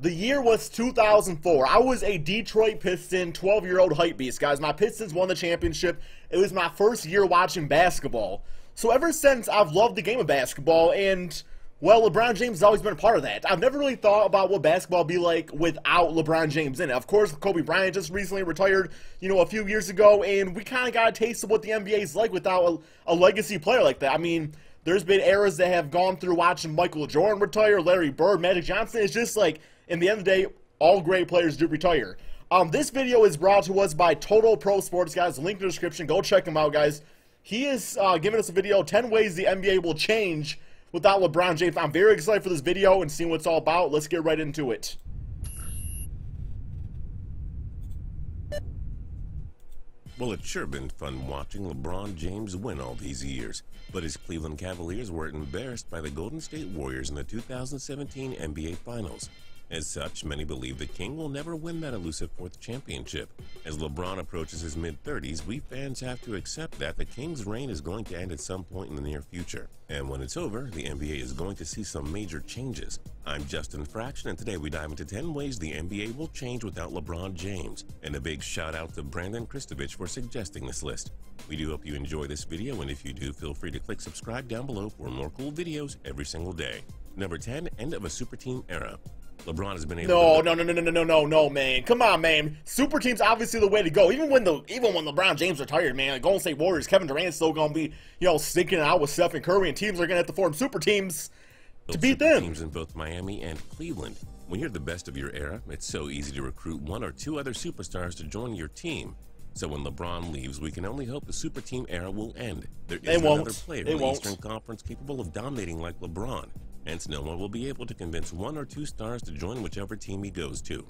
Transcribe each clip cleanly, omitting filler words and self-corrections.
The year was 2004. I was a Detroit Piston 12-year-old hype beast, guys. My Pistons won the championship. It was my first year watching basketball. So ever since, I've loved the game of basketball, and, well, LeBron James has always been a part of that. I've never really thought about what basketball would be like without LeBron James in it. Of course, Kobe Bryant just recently retired, a few years ago, and we kind of got a taste of what the NBA is like without a legacy player like that. I mean, there's been eras that have gone through watching Michael Jordan retire, Larry Bird, Magic Johnson. It's just like, in the end of the day, all great players do retire. This video is brought to us by Total Pro Sports, guys. Link in the description. Go check him out, guys. He is giving us a video, 10 ways the NBA will change without LeBron James. I'm very excited for this video and seeing what it's all about. Let's get right into it. Well, it's sure been fun watching LeBron James win all these years, but his Cleveland Cavaliers were embarrassed by the Golden State Warriors in the 2017 NBA Finals. As such, many believe the King will never win that elusive fourth championship. As LeBron approaches his mid-30s, we fans have to accept that the King's reign is going to end at some point in the near future. And when it's over, the NBA is going to see some major changes. I'm Justin Fraction, and today we dive into 10 ways the NBA will change without LeBron James. And a big shout out to Brandon Kristovich for suggesting this list. We do hope you enjoy this video, and if you do, feel free to click subscribe down below for more cool videos every single day. Number 10, end of a super team era. LeBron has been able No, man. Come on, man. Super team's obviously the way to go. Even when LeBron James retired, man, like Golden State Warriors, Kevin Durant's still gonna be, sticking it out with Steph and Curry, and teams are gonna have to form super teams to beat them. Teams in both Miami and Cleveland. When you're the best of your era, it's so easy to recruit one or two other superstars to join your team. So when LeBron leaves, we can only hope the super team era will end. There isn't another player in the Eastern Conference capable of dominating like LeBron. Hence, no one will be able to convince one or two stars to join whichever team he goes to.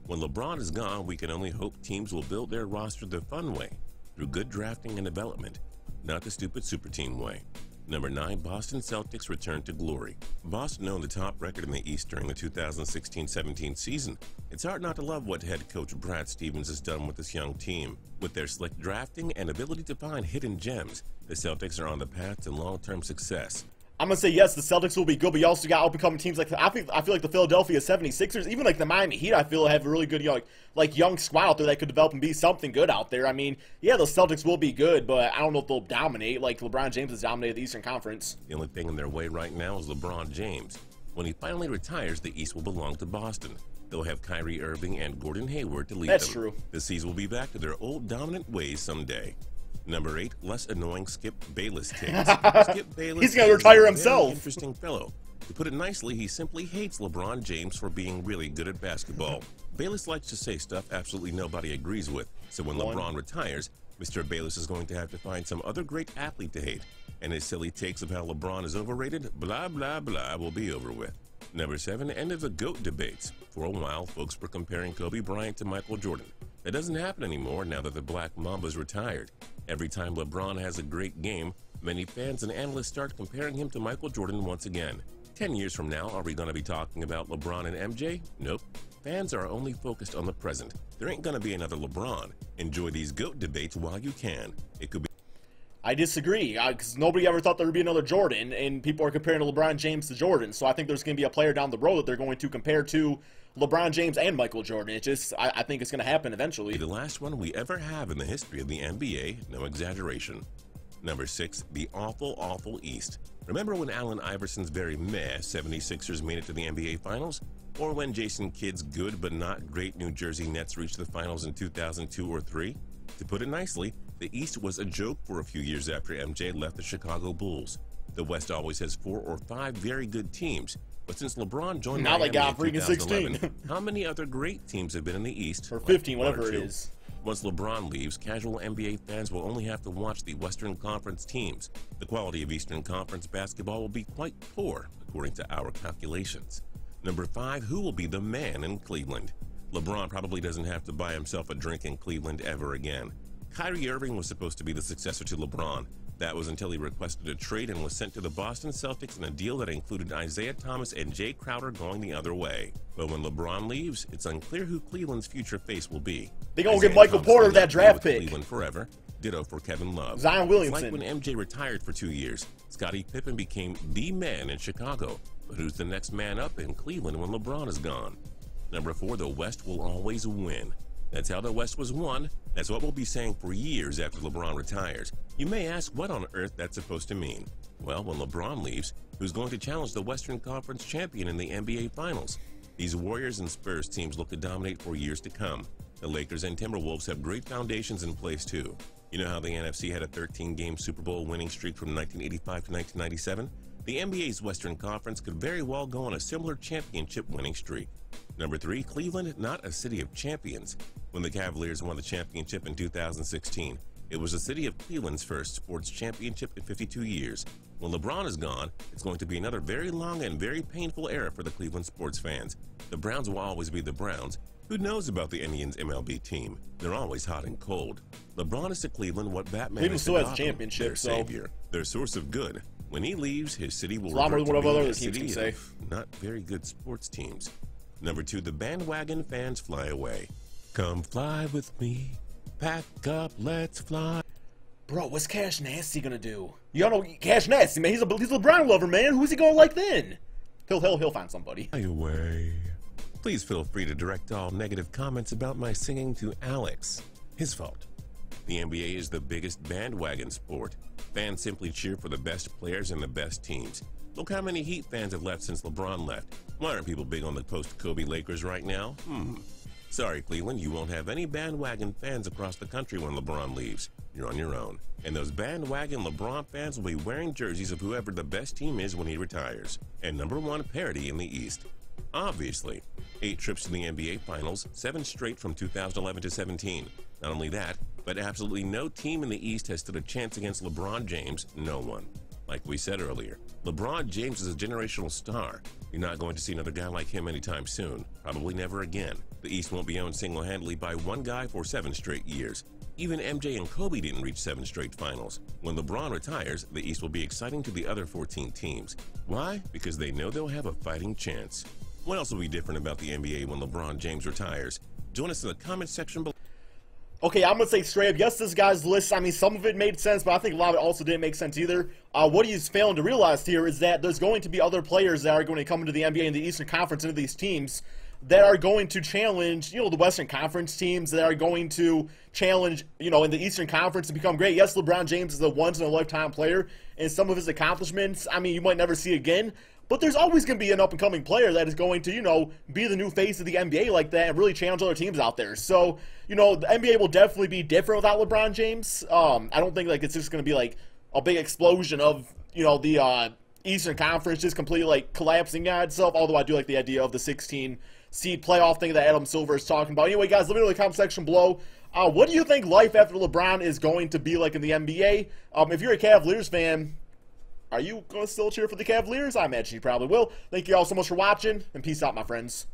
When LeBron is gone, we can only hope teams will build their roster the fun way, through good drafting and development, not the stupid super team way. Number 9, Boston Celtics return to glory. Boston owned the top record in the East during the 2016-17 season. It's hard not to love what head coach Brad Stevens has done with this young team. With their slick drafting and ability to find hidden gems, the Celtics are on the path to long-term success. I'm going to say yes, the Celtics will be good, but you also got up-and-coming teams like, I feel like the Philadelphia 76ers, even like the Miami Heat, I feel have a really good, young squad out there that could develop and be something good out there. I mean, yeah, the Celtics will be good, but I don't know if they'll dominate like LeBron James has dominated the Eastern Conference. The only thing in their way right now is LeBron James. When he finally retires, the East will belong to Boston. They'll have Kyrie Irving and Gordon Hayward to lead them. That's true. The C's will be back to their old dominant ways someday. Number 8, less annoying Skip Bayless takes. Skip Bayless He's going to retire himself. Very interesting fellow. To put it nicely, he simply hates LeBron James for being really good at basketball. Bayless likes to say stuff absolutely nobody agrees with, so when LeBron retires, Mr. Bayless is going to have to find some other great athlete to hate, and his silly takes of how LeBron is overrated, blah, blah, blah, will be over with. Number 7, end of the GOAT debates. For a while, folks were comparing Kobe Bryant to Michael Jordan. That doesn't happen anymore now that the Black Mamba's retired. Every time LeBron has a great game, many fans and analysts start comparing him to Michael Jordan once again. 10 years from now, are we going to be talking about LeBron and MJ? Nope. Fans are only focused on the present. There ain't going to be another LeBron. Enjoy these GOAT debates while you can. It could be. I disagree, because nobody ever thought there would be another Jordan, and people are comparing LeBron James to Jordan. So I think there's going to be a player down the road that they're going to compare to LeBron James and Michael Jordan. It just, I think it's going to happen eventually. The last one we ever have in the history of the NBA, no exaggeration. Number 6, the awful East. Remember when Allen Iverson's very meh 76ers made it to the NBA Finals? Or when Jason Kidd's good but not great New Jersey Nets reached the finals in 2002 or 3? To put it nicely, the East was a joke for a few years after MJ left the Chicago Bulls. The West always has 4 or 5 very good teams, but since LeBron joined now they got freaking 2011, 16. how many other great teams have been in the East? Or 15, whatever it is. Once LeBron leaves, casual NBA fans will only have to watch the Western Conference teams. The quality of Eastern Conference basketball will be quite poor, according to our calculations. Number 5, who will be the man in Cleveland? LeBron probably doesn't have to buy himself a drink in Cleveland ever again. Kyrie Irving was supposed to be the successor to LeBron. That was until he requested a trade and was sent to the Boston Celtics in a deal that included Isaiah Thomas and Jay Crowder going the other way. But when LeBron leaves, it's unclear who Cleveland's future face will be. They're going to get Michael Porter that draft pick. Cleveland forever. Ditto for Kevin Love. Zion Williamson. It's like when MJ retired for 2 years. Scottie Pippen became the man in Chicago. But who's the next man up in Cleveland when LeBron is gone? Number 4, the West will always win. That's how the West was won. That's what we'll be saying for years after LeBron retires. You may ask what on earth that's supposed to mean. Well, when LeBron leaves, who's going to challenge the Western Conference champion in the NBA Finals? These Warriors and Spurs teams look to dominate for years to come. The Lakers and Timberwolves have great foundations in place too. You know how the NFC had a 13-game Super Bowl winning streak from 1985 to 1997? The NBA's Western Conference could very well go on a similar championship winning streak. Number 3, Cleveland, not a city of champions. When the Cavaliers won the championship in 2016, it was the city of Cleveland's first sports championship in 52 years. When LeBron is gone, it's going to be another very long and very painful era for the Cleveland sports fans. The Browns will always be the Browns. Who knows about the Indians MLB team? They're always hot and cold. LeBron is to Cleveland what Batman is to Gotham, their savior, their source of good. When he leaves, his city will revert to being a city of not very good sports teams. Number 2, the bandwagon fans fly away. Come fly with me, pack up, let's fly. Bro, what's Cash Nasty gonna do? Y'all know Cash Nasty, man. He's a LeBron lover, man. Who's he gonna like then? He'll find somebody. Fly away. Please feel free to direct all negative comments about my singing to Alex. His fault. The NBA is the biggest bandwagon sport. Fans simply cheer for the best players and the best teams. Look how many Heat fans have left since LeBron left. Why aren't people big on the post-Kobe Lakers right now? Sorry, Cleveland, you won't have any bandwagon fans across the country when LeBron leaves. You're on your own. And those bandwagon LeBron fans will be wearing jerseys of whoever the best team is when he retires. And number 1, parity in the East. Obviously, 8 trips to the NBA Finals, 7 straight from 2011 to 17. Not only that, but absolutely no team in the East has stood a chance against LeBron James, no one. Like we said earlier, LeBron James is a generational star. You're not going to see another guy like him anytime soon, probably never again. The East won't be owned single-handedly by one guy for 7 straight years. Even MJ and Kobe didn't reach 7 straight finals. When LeBron retires, the East will be exciting to the other 14 teams. Why? Because they know they'll have a fighting chance. What else will be different about the NBA when LeBron James retires? Join us in the comment section below. Okay, I'm going to say straight up, yes, this guy's list, I mean, some of it made sense, but I think a lot of it also didn't make sense either. What he's failing to realize here is that there's going to be other players that are going to come into the NBA and the Eastern Conference into these teams that are going to challenge, you know, the Western Conference teams, that are going to challenge, you know, in the Eastern Conference to become great. Yes, LeBron James is a once-in-a-lifetime player, and some of his accomplishments, I mean, you might never see again. But there's always going to be an up-and-coming player that is going to, you know, be the new face of the NBA like that and really challenge other teams out there. So, you know, the NBA will definitely be different without LeBron James. I don't think, like, it's just going to be, like, a big explosion of, you know, the Eastern Conference just completely, like, collapsing on itself. Although I do like the idea of the 16-seed playoff thing that Adam Silver is talking about. Anyway, guys, let me know in the comment section below. What do you think life after LeBron is going to be like in the NBA? If you're a Cavaliers fan, are you going to still cheer for the Cavaliers? I imagine you probably will. Thank you all so much for watching, and peace out, my friends.